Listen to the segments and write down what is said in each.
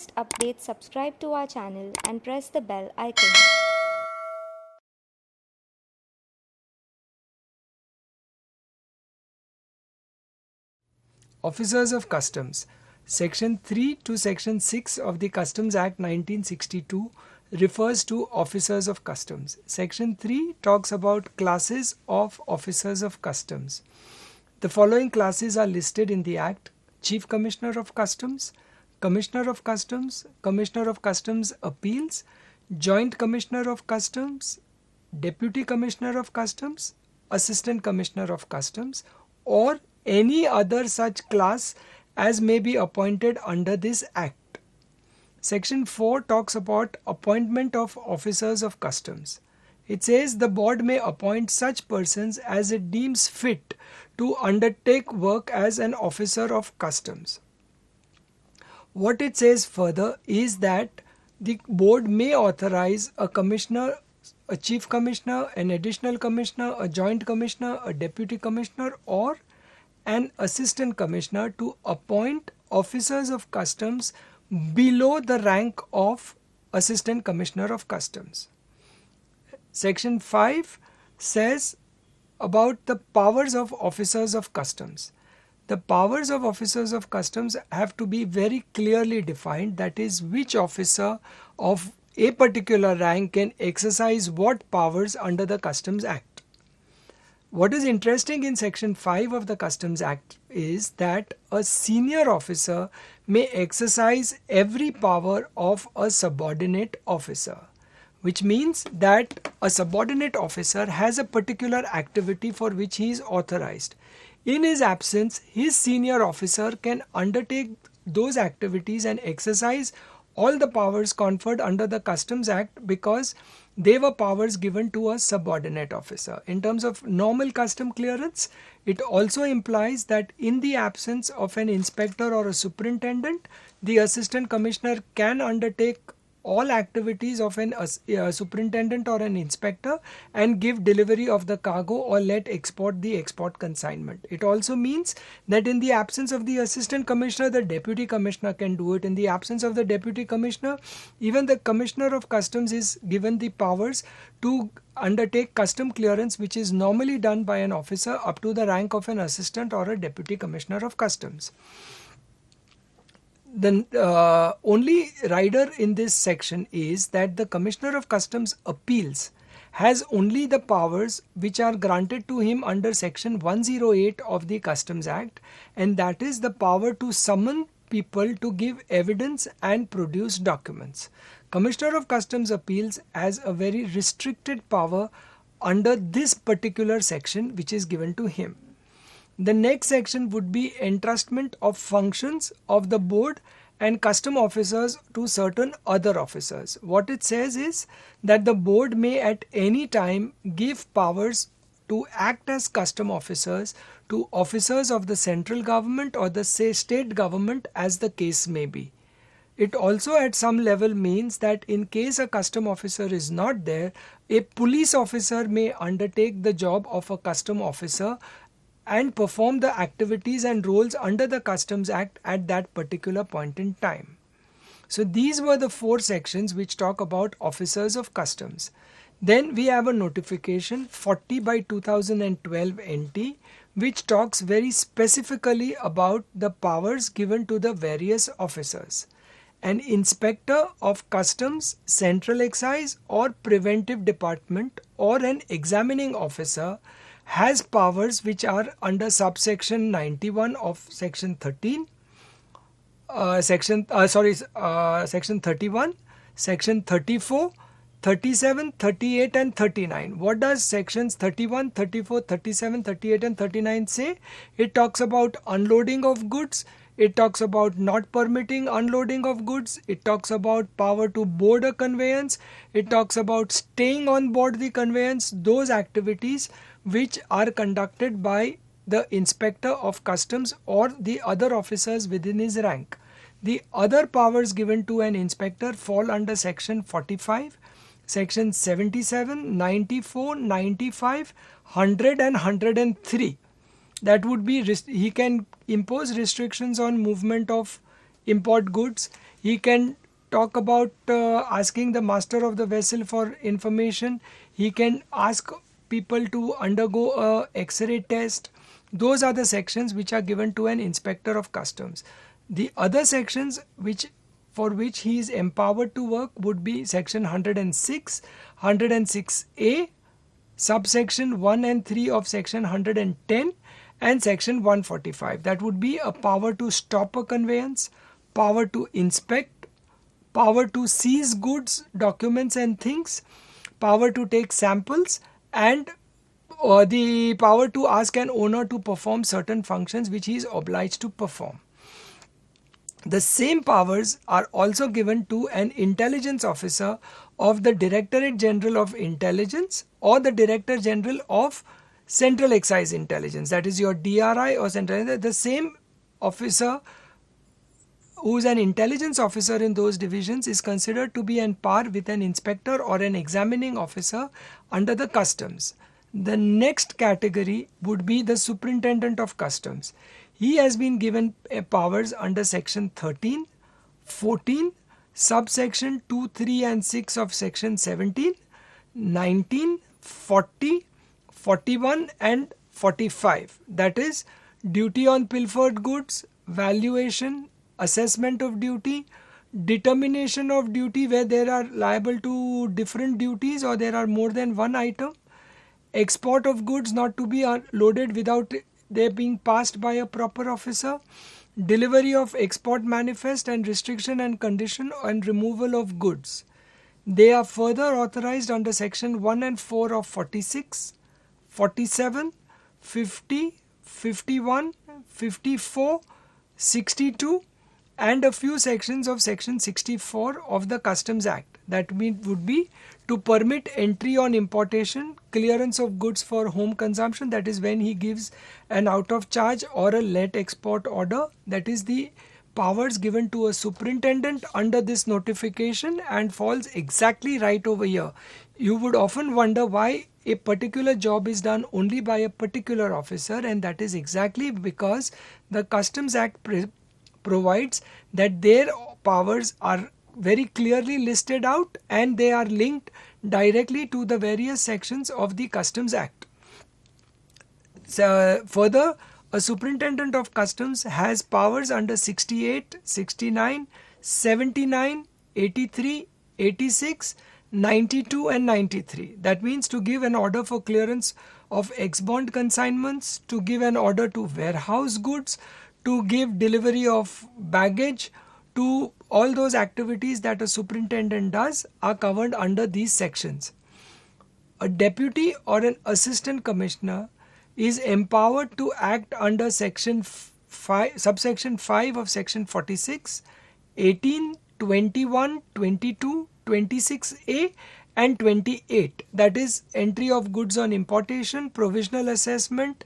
latest updates, subscribe to our channel and press the bell icon. Officers of Customs. Section 3 to Section 6 of the Customs Act 1962 refers to officers of customs. Section 3 talks about classes of officers of customs. The following classes are listed in the Act: Chief Commissioner of Customs, Commissioner of Customs, Commissioner of Customs Appeals, Joint Commissioner of Customs, Deputy Commissioner of Customs, Assistant Commissioner of Customs, or any other such class as may be appointed under this Act. Section 4 talks about appointment of officers of customs. It says the board may appoint such persons as it deems fit to undertake work as an officer of customs. What it says further is that the board may authorize a commissioner, a chief commissioner, an additional commissioner, a joint commissioner, a deputy commissioner, or an assistant commissioner to appoint officers of customs below the rank of assistant commissioner of customs. Section 5 says about the powers of officers of customs. The powers of officers of customs have to be very clearly defined, that is, which officer of a particular rank can exercise what powers under the Customs Act. What is interesting in Section 5 of the Customs Act is that a senior officer may exercise every power of a subordinate officer, which means that a subordinate officer has a particular activity for which he is authorized. In his absence, his senior officer can undertake those activities and exercise all the powers conferred under the Customs Act because they were powers given to a subordinate officer. In terms of normal custom clearance, it also implies that in the absence of an inspector or a superintendent, the assistant commissioner can undertake all activities of a superintendent or an inspector and give delivery of the cargo or let export the export consignment. It also means that in the absence of the assistant commissioner, the deputy commissioner can do it. In the absence of the deputy commissioner, even the commissioner of customs is given the powers to undertake custom clearance, which is normally done by an officer up to the rank of an assistant or a deputy commissioner of customs. The only rider in this section is that the Commissioner of Customs Appeals has only the powers which are granted to him under Section 108 of the Customs Act, and that is the power to summon people to give evidence and produce documents. Commissioner of Customs Appeals has a very restricted power under this particular section which is given to him. The next section would be entrustment of functions of the board and custom officers to certain other officers. What it says is that the board may at any time give powers to act as custom officers to officers of the central government or the state government as the case may be. It also at some level means that in case a custom officer is not there, a police officer may undertake the job of a custom officer and perform the activities and roles under the Customs Act at that particular point in time. So these were the 4 sections which talk about officers of customs. Then we have a notification 40 by 2012 NT which talks very specifically about the powers given to the various officers. An inspector of customs, central excise or preventive department or an examining officer has powers which are under subsection 91 of section 13, section 31, section 34, 37, 38 and 39. What does sections 31, 34, 37, 38 and 39 say? It talks about unloading of goods. It talks about not permitting unloading of goods. It talks about power to board a conveyance. It talks about staying on board the conveyance, those activities which are conducted by the inspector of customs or the other officers within his rank. The other powers given to an inspector fall under section 45, section 77, 94, 95, 100 and 103. That would be he can impose restrictions on movement of import goods. He can talk about asking the master of the vessel for information. He can ask people to undergo a X-ray test. Those are the sections which are given to an inspector of customs. The other sections for which he is empowered to work would be section 106, 106A, subsection 1 and 3 of section 110, and section 145. That would be a power to stop a conveyance, power to inspect, power to seize goods, documents and things, power to take samples, and the power to ask an owner to perform certain functions which he is obliged to perform. The same powers are also given to an intelligence officer of the Directorate General of Intelligence or the Director General of Central Excise Intelligence, that is your DRI or Central. The same officer who is an intelligence officer in those divisions is considered to be on par with an inspector or an examining officer under the customs. The next category would be the Superintendent of Customs. He has been given powers under section 13, 14, subsection 2, 3 and 6 of section 17, 19, 40, 41 and 45. That is duty on pilfered goods, valuation, assessment of duty, determination of duty where there are liable to different duties or there are more than one item, export of goods not to be loaded without they being passed by a proper officer, delivery of export manifest and restriction and condition and removal of goods. They are further authorized under section 1 and 4 of 46, 47, 50, 51, 54, 62 and a few sections of section 64 of the Customs Act. That would be to permit entry on importation, clearance of goods for home consumption, that is when he gives an out of charge or a let export order. That is the powers given to a superintendent under this notification and falls exactly right over here. You would often wonder why a particular job is done only by a particular officer, and that is exactly because the Customs Act provides that their powers are very clearly listed out and they are linked directly to the various sections of the Customs Act. Further, a superintendent of customs has powers under 68, 69, 79, 83, 86, 92 and 93. That means to give an order for clearance of ex-bond consignments, to give an order to warehouse goods, to give delivery of baggage, to all those activities that a superintendent does are covered under these sections. A deputy or an assistant commissioner is empowered to act under section 5, subsection 5 of section 46, 18, 21, 22, 26A and 28. That is entry of goods on importation, provisional assessment,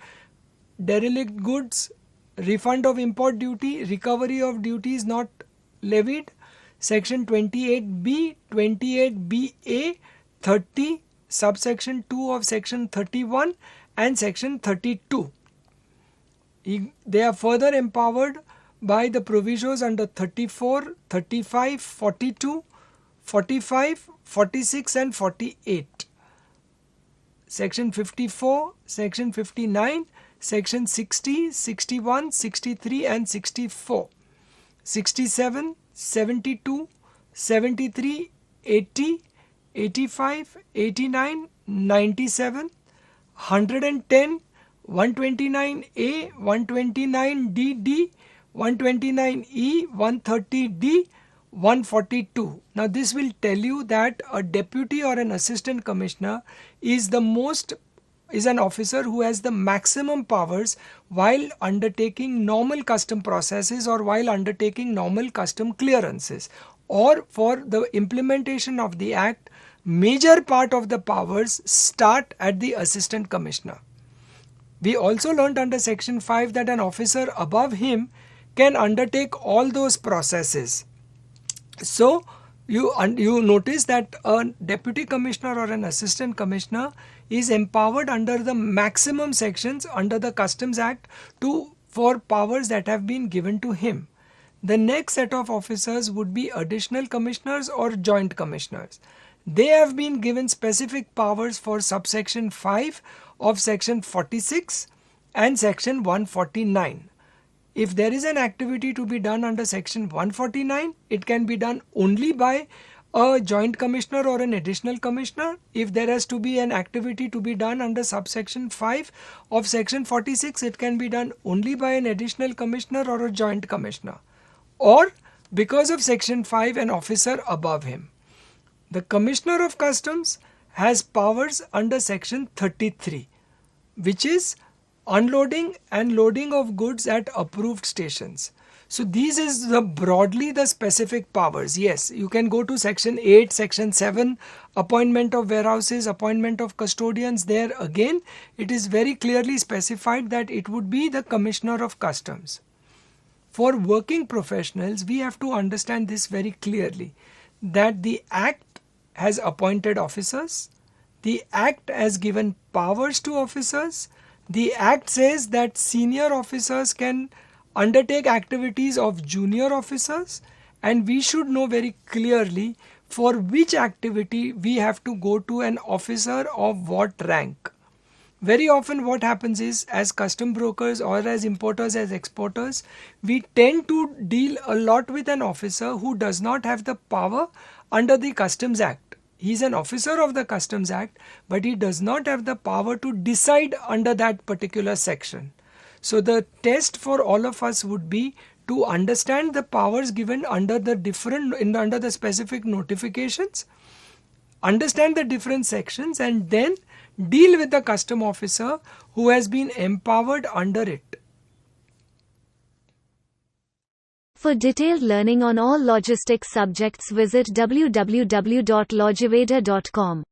derelict goods, refund of import duty, recovery of duties not levied, section 28B, 28BA, 30, subsection 2 of section 31 and section 32. They are further empowered by the provisos under 34, 35, 42, 45, 46 and 48. Section 54, section 59, section 60, 61, 63 and 64. 67, 72, 73, 80, 85, 89, 97, 110, 129A, 129DD, 129E, 130D, 142. Now this will tell you that a deputy or an assistant commissioner is an officer who has the maximum powers while undertaking normal custom processes or while undertaking normal custom clearances, or for the implementation of the act, major part of the powers start at the assistant commissioner. We also learned under section 5 that an officer above him can undertake all those processes. So you notice that a deputy commissioner or an assistant commissioner is empowered under the maximum sections under the Customs Act for powers that have been given to him. The next set of officers would be additional commissioners or joint commissioners. They have been given specific powers for subsection 5 of section 46 and section 149. If there is an activity to be done under section 149, it can be done only by a joint commissioner or an additional commissioner. If there has to be an activity to be done under subsection 5 of section 46, it can be done only by an additional commissioner or a joint commissioner, or because of section 5 an officer above him. The Commissioner of Customs has powers under section 33, which is unloading and loading of goods at approved stations. So these is broadly the specific powers. Yes, you can go to section 8, section 7, appointment of warehouses, appointment of custodians. There again, it is very clearly specified that it would be the Commissioner of Customs. For working professionals, we have to understand this very clearly, that the Act has appointed officers, the Act has given powers to officers, the Act says that senior officers can undertake activities of junior officers, and we should know very clearly for which activity we have to go to an officer of what rank. Very often what happens is, as custom brokers or as importers, as exporters, we tend to deal a lot with an officer who does not have the power under the Customs Act. He is an officer of the Customs Act, but he does not have the power to decide under that particular section. So the test for all of us would be to understand the powers given under the specific notifications, understand the different sections, and then deal with the custom officer who has been empowered under it. For detailed learning on all logistics subjects, visit www.logiveda.com.